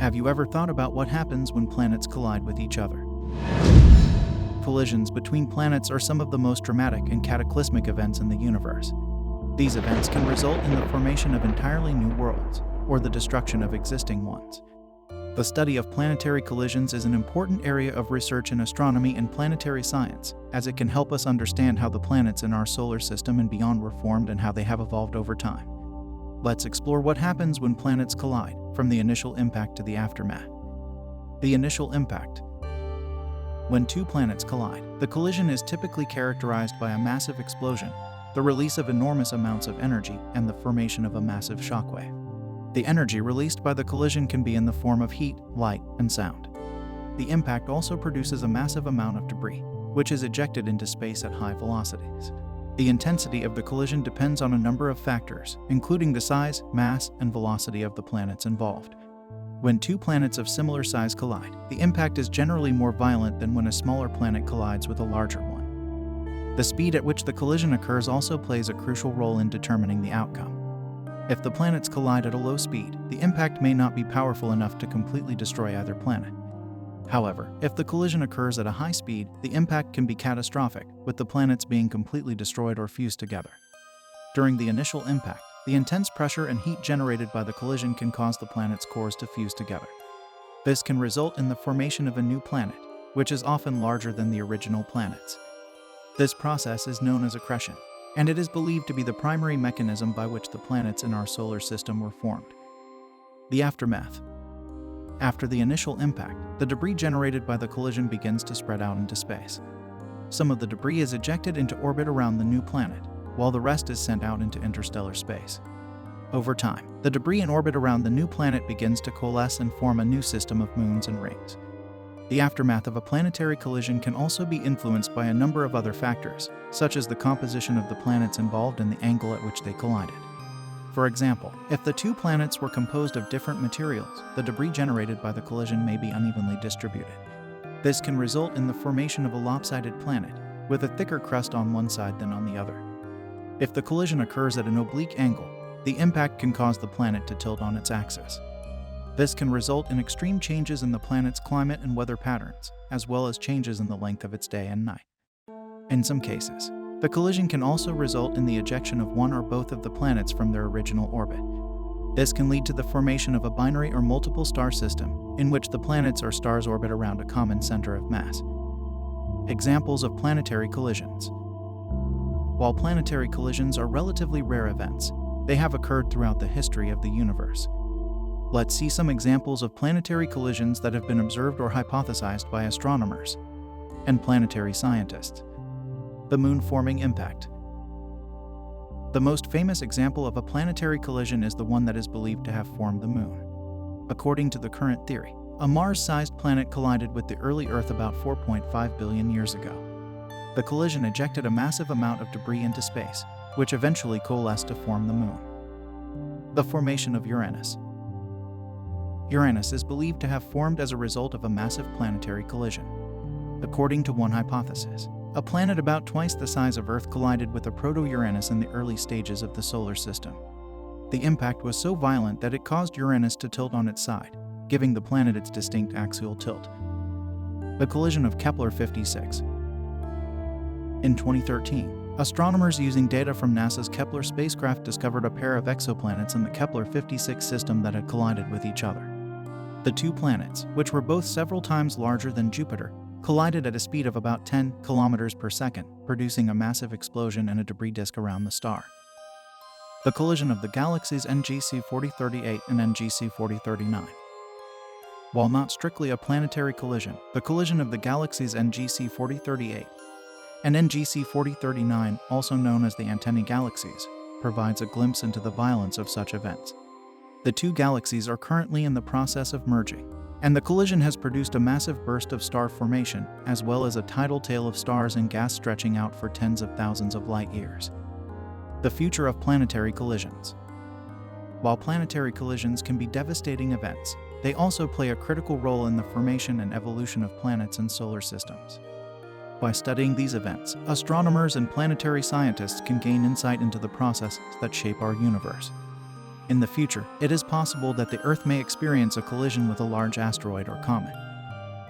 Have you ever thought about what happens when planets collide with each other? Collisions between planets are some of the most dramatic and cataclysmic events in the universe. These events can result in the formation of entirely new worlds, or the destruction of existing ones. The study of planetary collisions is an important area of research in astronomy and planetary science, as it can help us understand how the planets in our solar system and beyond were formed and how they have evolved over time. Let's explore what happens when planets collide, from the initial impact to the aftermath. The initial impact. When two planets collide, the collision is typically characterized by a massive explosion, the release of enormous amounts of energy, and the formation of a massive shockwave. The energy released by the collision can be in the form of heat, light, and sound. The impact also produces a massive amount of debris, which is ejected into space at high velocities. The intensity of the collision depends on a number of factors, including the size, mass, and velocity of the planets involved. When two planets of similar size collide, the impact is generally more violent than when a smaller planet collides with a larger one. The speed at which the collision occurs also plays a crucial role in determining the outcome. If the planets collide at a low speed, the impact may not be powerful enough to completely destroy either planet. However, if the collision occurs at a high speed, the impact can be catastrophic, with the planets being completely destroyed or fused together. During the initial impact, the intense pressure and heat generated by the collision can cause the planet's cores to fuse together. This can result in the formation of a new planet, which is often larger than the original planets. This process is known as accretion, and it is believed to be the primary mechanism by which the planets in our solar system were formed. The aftermath. After the initial impact, the debris generated by the collision begins to spread out into space. Some of the debris is ejected into orbit around the new planet, while the rest is sent out into interstellar space. Over time, the debris in orbit around the new planet begins to coalesce and form a new system of moons and rings. The aftermath of a planetary collision can also be influenced by a number of other factors, such as the composition of the planets involved and the angle at which they collided. For example, if the two planets were composed of different materials, the debris generated by the collision may be unevenly distributed. This can result in the formation of a lopsided planet, with a thicker crust on one side than on the other. If the collision occurs at an oblique angle, the impact can cause the planet to tilt on its axis. This can result in extreme changes in the planet's climate and weather patterns, as well as changes in the length of its day and night. In some cases, the collision can also result in the ejection of one or both of the planets from their original orbit. This can lead to the formation of a binary or multiple star system, in which the planets or stars orbit around a common center of mass. Examples of planetary collisions. While planetary collisions are relatively rare events, they have occurred throughout the history of the universe. Let's see some examples of planetary collisions that have been observed or hypothesized by astronomers and planetary scientists. The moon-forming impact. The most famous example of a planetary collision is the one that is believed to have formed the moon. According to the current theory, a Mars-sized planet collided with the early Earth about 4.5 billion years ago. The collision ejected a massive amount of debris into space, which eventually coalesced to form the moon. The formation of Uranus. Uranus is believed to have formed as a result of a massive planetary collision. According to one hypothesis, a planet about twice the size of Earth collided with a proto-Uranus in the early stages of the solar system. The impact was so violent that it caused Uranus to tilt on its side, giving the planet its distinct axial tilt. The collision of Kepler56. In 2013, astronomers using data from NASA's Kepler spacecraft discovered a pair of exoplanets in the Kepler56 system that had collided with each other. The two planets, which were both several times larger than Jupiter, collided at a speed of about 10 kilometers per second, producing a massive explosion and a debris disk around the star. The collision of the galaxies NGC 4038 and NGC 4039. While not strictly a planetary collision, the collision of the galaxies NGC 4038 and NGC 4039, also known as the antennae galaxies, provides a glimpse into the violence of such events. The two galaxies are currently in the process of merging, and the collision has produced a massive burst of star formation, as well as a tidal tail of stars and gas stretching out for tens of thousands of light years. The future of planetary collisions. While planetary collisions can be devastating events, they also play a critical role in the formation and evolution of planets and solar systems. By studying these events, astronomers and planetary scientists can gain insight into the processes that shape our universe. In the future, it is possible that the Earth may experience a collision with a large asteroid or comet.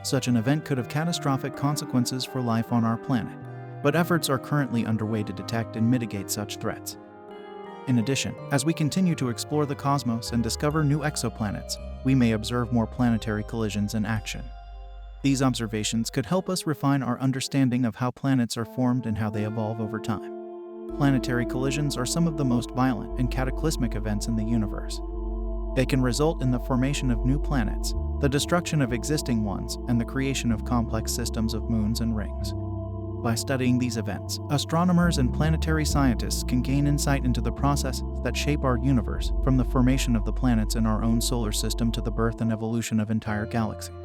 Such an event could have catastrophic consequences for life on our planet, but efforts are currently underway to detect and mitigate such threats. In addition, as we continue to explore the cosmos and discover new exoplanets, we may observe more planetary collisions in action. These observations could help us refine our understanding of how planets are formed and how they evolve over time. Planetary collisions are some of the most violent and cataclysmic events in the universe. They can result in the formation of new planets, the destruction of existing ones, and the creation of complex systems of moons and rings. By studying these events, astronomers and planetary scientists can gain insight into the processes that shape our universe, from the formation of the planets in our own solar system to the birth and evolution of entire galaxies.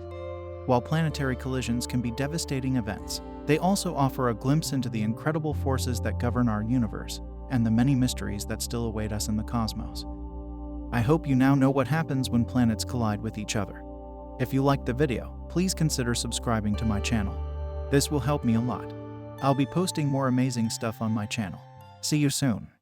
While planetary collisions can be devastating events, they also offer a glimpse into the incredible forces that govern our universe and the many mysteries that still await us in the cosmos. I hope you now know what happens when planets collide with each other. If you liked the video, please consider subscribing to my channel. This will help me a lot. I'll be posting more amazing stuff on my channel. See you soon.